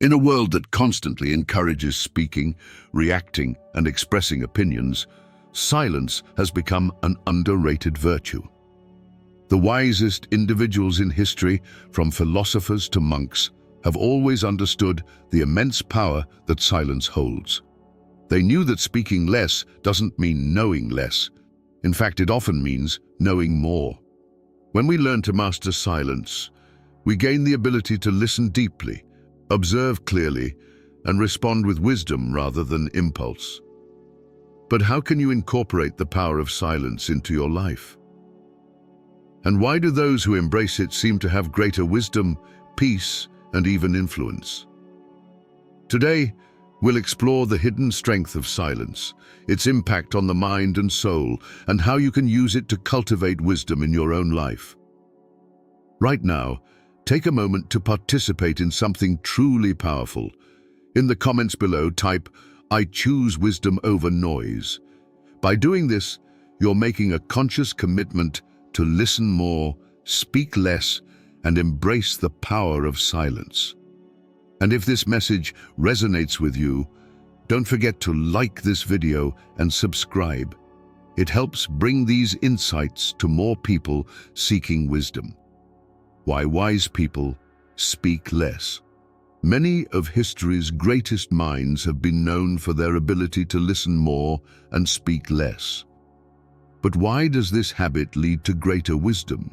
In a world that constantly encourages speaking, reacting, and expressing opinions, silence has become an underrated virtue. The wisest individuals in history, from philosophers to monks, have always understood the immense power that silence holds. They knew that speaking less doesn't mean knowing less. In fact, it often means knowing more. When we learn to master silence, we gain the ability to listen deeply, observe clearly, and respond with wisdom rather than impulse. But how can you incorporate the power of silence into your life? And why do those who embrace it seem to have greater wisdom, peace, and even influence? Today, we'll explore the hidden strength of silence, its impact on the mind and soul, and how you can use it to cultivate wisdom in your own life. Right now, take a moment to participate in something truly powerful. In the comments below, type, "I choose wisdom over noise." By doing this, you're making a conscious commitment to listen more, speak less, and embrace the power of silence. And if this message resonates with you, don't forget to like this video and subscribe. It helps bring these insights to more people seeking wisdom. Why wise people speak less. Many of history's greatest minds have been known for their ability to listen more and speak less. But why does this habit lead to greater wisdom?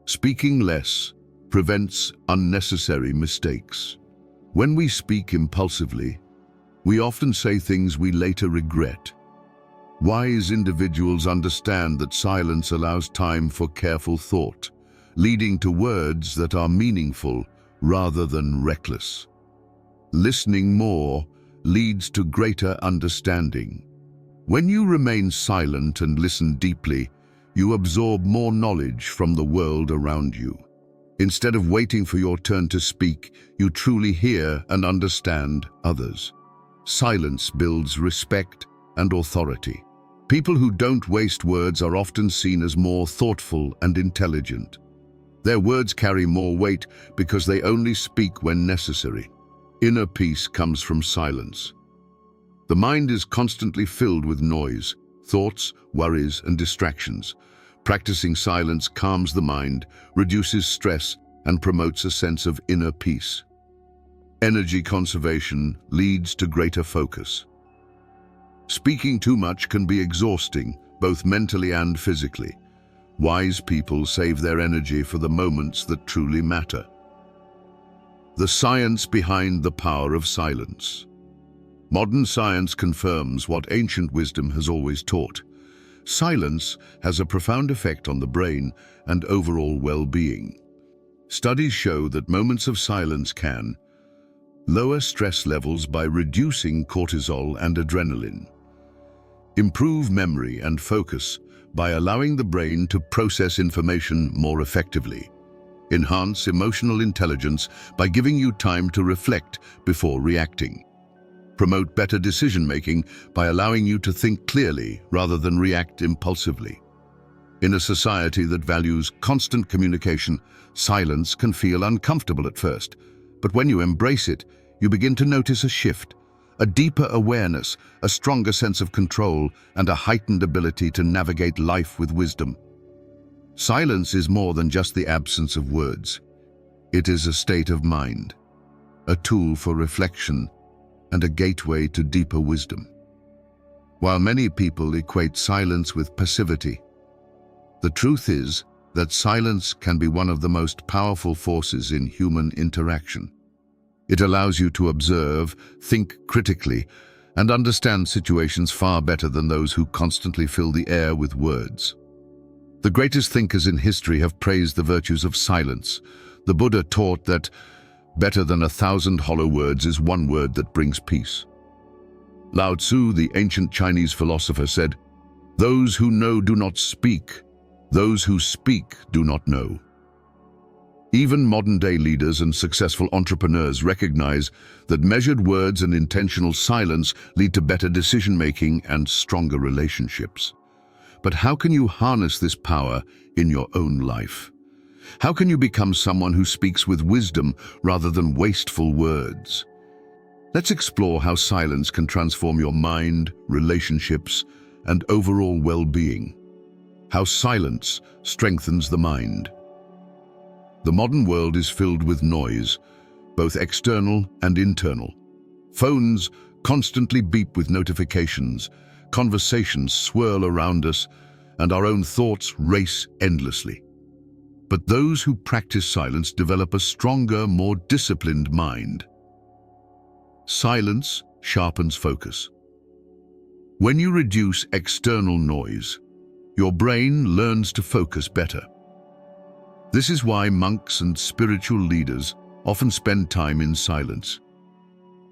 Speaking less prevents unnecessary mistakes. When we speak impulsively, we often say things we later regret. Wise individuals understand that silence allows time for careful thought, leading to words that are meaningful rather than reckless. Listening more leads to greater understanding. When you remain silent and listen deeply, you absorb more knowledge from the world around you. Instead of waiting for your turn to speak, you truly hear and understand others. Silence builds respect and authority. People who don't waste words are often seen as more thoughtful and intelligent. Their words carry more weight because they only speak when necessary. Inner peace comes from silence. The mind is constantly filled with noise, thoughts, worries, and distractions. Practicing silence calms the mind, reduces stress, and promotes a sense of inner peace. Energy conservation leads to greater focus. Speaking too much can be exhausting, both mentally and physically. Wise people save their energy for the moments that truly matter. The science behind the power of silence. Modern science confirms what ancient wisdom has always taught. Silence has a profound effect on the brain and overall well-being. Studies show that moments of silence can lower stress levels by reducing cortisol and adrenaline, improve memory and focus by allowing the brain to process information more effectively, enhance emotional intelligence by giving you time to reflect before reacting, promote better decision-making by allowing you to think clearly rather than react impulsively. In a society that values constant communication, silence can feel uncomfortable at first, but when you embrace it, you begin to notice a shift, a deeper awareness, a stronger sense of control, and a heightened ability to navigate life with wisdom. Silence is more than just the absence of words. It is a state of mind, a tool for reflection, and a gateway to deeper wisdom. While many people equate silence with passivity, the truth is that silence can be one of the most powerful forces in human interaction. It allows you to observe, think critically, and understand situations far better than those who constantly fill the air with words. The greatest thinkers in history have praised the virtues of silence. The Buddha taught that better than 1,000 hollow words is one word that brings peace. Lao Tzu, the ancient Chinese philosopher, said, "Those who know do not speak. Those who speak do not know." Even modern-day leaders and successful entrepreneurs recognize that measured words and intentional silence lead to better decision-making and stronger relationships. But how can you harness this power in your own life? How can you become someone who speaks with wisdom rather than wasteful words? Let's explore how silence can transform your mind, relationships, and overall well-being. How silence strengthens the mind. The modern world is filled with noise, both external and internal. Phones constantly beep with notifications, conversations swirl around us, and our own thoughts race endlessly. But those who practice silence develop a stronger, more disciplined mind. Silence sharpens focus. When you reduce external noise, your brain learns to focus better. This is why monks and spiritual leaders often spend time in silence.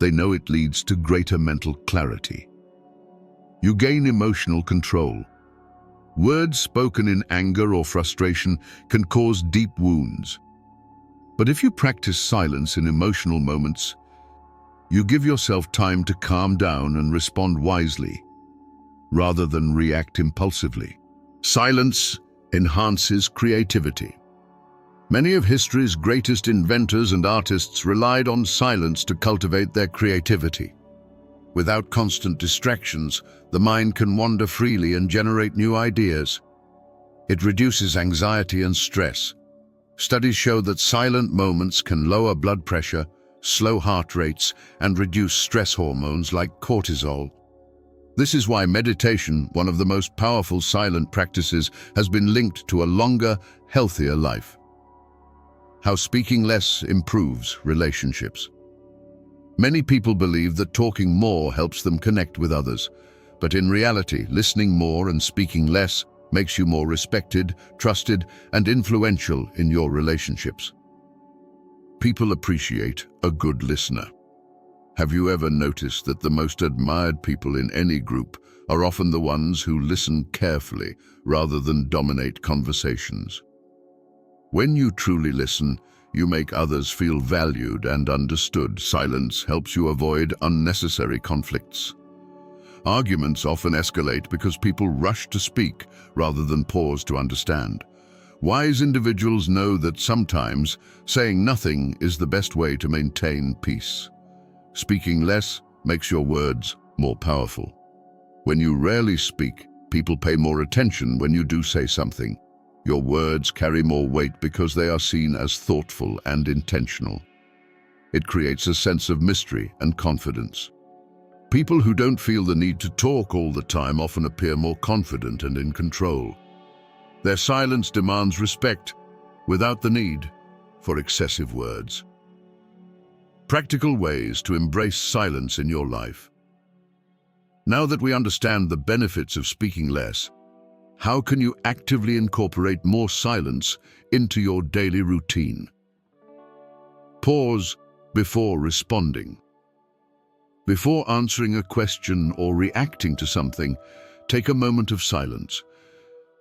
They know it leads to greater mental clarity. You gain emotional control. Words spoken in anger or frustration can cause deep wounds. But if you practice silence in emotional moments, you give yourself time to calm down and respond wisely, rather than react impulsively. Silence enhances creativity. Many of history's greatest inventors and artists relied on silence to cultivate their creativity. Without constant distractions, the mind can wander freely and generate new ideas. It reduces anxiety and stress. Studies show that silent moments can lower blood pressure, slow heart rates, and reduce stress hormones like cortisol. This is why meditation, one of the most powerful silent practices, has been linked to a longer, healthier life. How speaking less improves relationships. Many people believe that talking more helps them connect with others, but in reality, listening more and speaking less makes you more respected, trusted, and influential in your relationships. People appreciate a good listener. Have you ever noticed that the most admired people in any group are often the ones who listen carefully rather than dominate conversations? When you truly listen, you make others feel valued and understood. Silence helps you avoid unnecessary conflicts. Arguments often escalate because people rush to speak rather than pause to understand. Wise individuals know that sometimes saying nothing is the best way to maintain peace. Speaking less makes your words more powerful. When you rarely speak, people pay more attention when you do say something. Your words carry more weight because they are seen as thoughtful and intentional. It creates a sense of mystery and confidence. People who don't feel the need to talk all the time often appear more confident and in control. Their silence demands respect without the need for excessive words. Practical ways to embrace silence in your life. Now that we understand the benefits of speaking less, how can you actively incorporate more silence into your daily routine? Pause before responding. Before answering a question or reacting to something, take a moment of silence.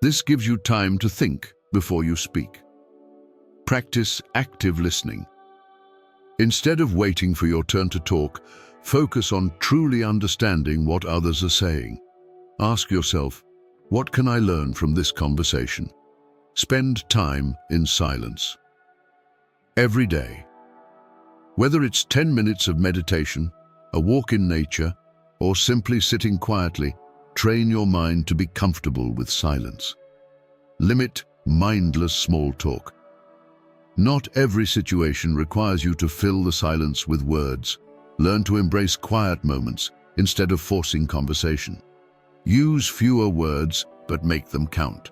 This gives you time to think before you speak. Practice active listening. Instead of waiting for your turn to talk, focus on truly understanding what others are saying. Ask yourself, what can I learn from this conversation? Spend time in silence. Every day. Whether it's 10 minutes of meditation, a walk in nature, or simply sitting quietly, train your mind to be comfortable with silence. Limit mindless small talk. Not every situation requires you to fill the silence with words. Learn to embrace quiet moments instead of forcing conversation. Use fewer words, but make them count.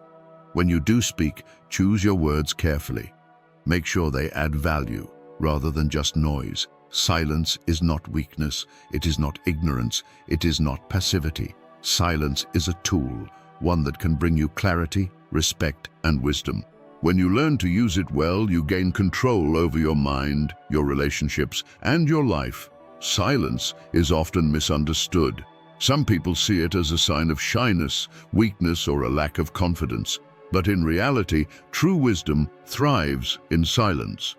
When you do speak, choose your words carefully. Make sure they add value, rather than just noise. Silence is not weakness, it is not ignorance, it is not passivity. Silence is a tool, one that can bring you clarity, respect, and wisdom. When you learn to use it well, you gain control over your mind, your relationships, and your life. Silence is often misunderstood. Some people see it as a sign of shyness, weakness, or a lack of confidence. But in reality, true wisdom thrives in silence.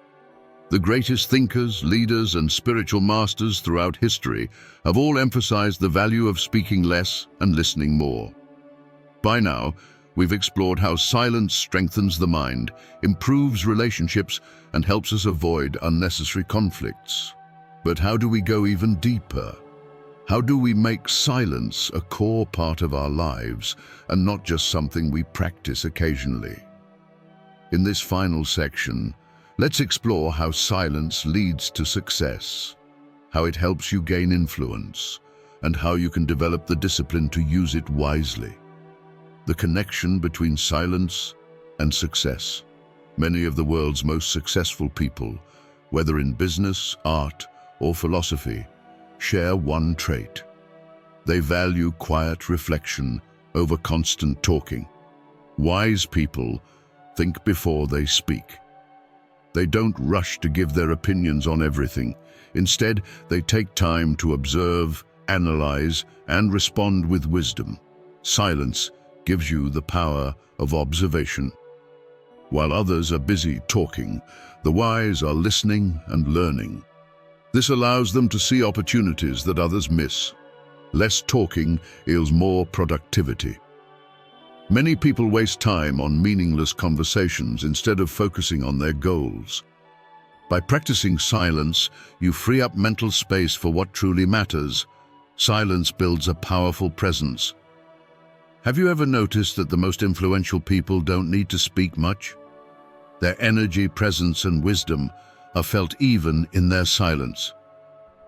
The greatest thinkers, leaders, and spiritual masters throughout history have all emphasized the value of speaking less and listening more. By now, we've explored how silence strengthens the mind, improves relationships, and helps us avoid unnecessary conflicts. But how do we go even deeper? How do we make silence a core part of our lives and not just something we practice occasionally? In this final section, let's explore how silence leads to success, how it helps you gain influence, and how you can develop the discipline to use it wisely. The connection between silence and success. Many of the world's most successful people, whether in business, art, or philosophy, share one trait. They value quiet reflection over constant talking. Wise people think before they speak. They don't rush to give their opinions on everything. Instead, they take time to observe, analyze, and respond with wisdom. Silence gives you the power of observation. While others are busy talking, the wise are listening and learning. This allows them to see opportunities that others miss. Less talking yields more productivity. Many people waste time on meaningless conversations instead of focusing on their goals. By practicing silence, you free up mental space for what truly matters. Silence builds a powerful presence. Have you ever noticed that the most influential people don't need to speak much? Their energy, presence, and wisdom are felt even in their silence.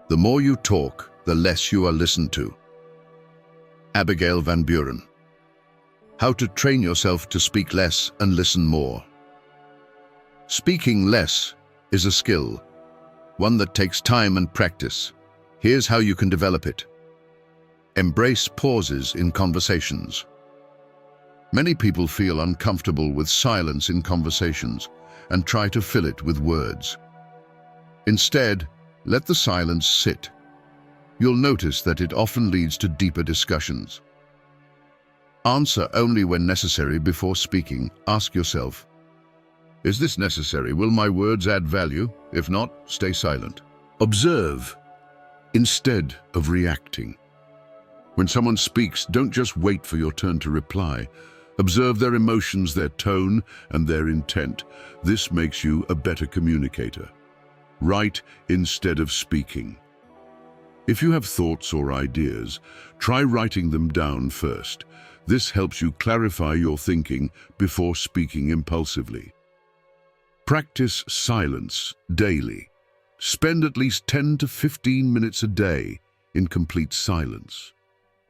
The more you talk, the less you are listened to. Abigail Van Buren. How to train yourself to speak less and listen more. Speaking less is a skill, one that takes time and practice. Here's how you can develop it. Embrace pauses in conversations. Many people feel uncomfortable with silence in conversations and try to fill it with words. Instead, let the silence sit. You'll notice that it often leads to deeper discussions. Answer only when necessary before speaking. Ask yourself, is this necessary? Will my words add value? If not, stay silent. Observe instead of reacting. When someone speaks, don't just wait for your turn to reply. Observe their emotions, their tone, and their intent. This makes you a better communicator. Write instead of speaking. If you have thoughts or ideas, try writing them down first. This helps you clarify your thinking before speaking impulsively. Practice silence daily. Spend at least 10 to 15 minutes a day in complete silence.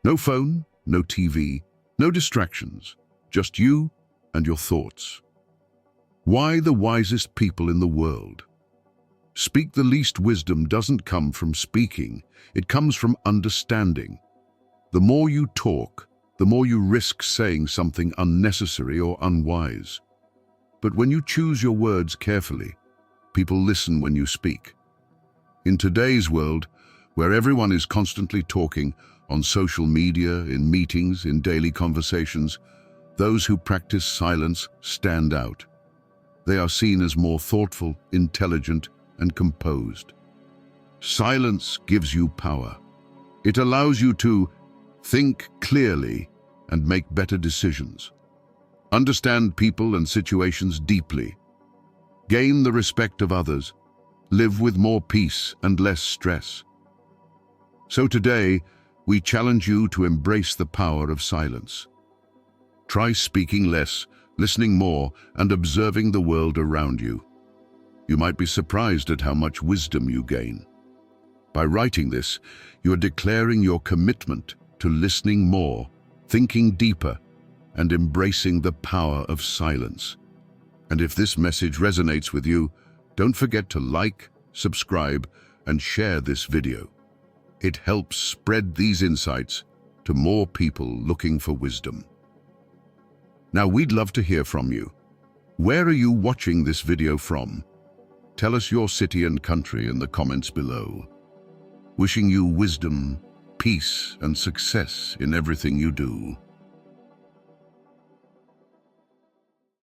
No phone, no TV, no distractions, just you and your thoughts. Why the wisest people in the world? Speak the least wisdom doesn't come from speaking, it comes from understanding. The more you talk, the more you risk saying something unnecessary or unwise. But when you choose your words carefully, people listen when you speak. In today's world, where everyone is constantly talking, on social media, in meetings, in daily conversations, those who practice silence stand out. They are seen as more thoughtful, intelligent, and composed. Silence gives you power. It allows you to think clearly and make better decisions. Understand people and situations deeply. Gain the respect of others. Live with more peace and less stress. So today, we challenge you to embrace the power of silence. Try speaking less, listening more, and observing the world around you. You might be surprised at how much wisdom you gain. By writing this, you are declaring your commitment to listening more, thinking deeper, and embracing the power of silence. And if this message resonates with you, don't forget to like, subscribe, and share this video. It helps spread these insights to more people looking for wisdom. Now, we'd love to hear from you. Where are you watching this video from? Tell us your city and country in the comments below. Wishing you wisdom, peace, and success in everything you do.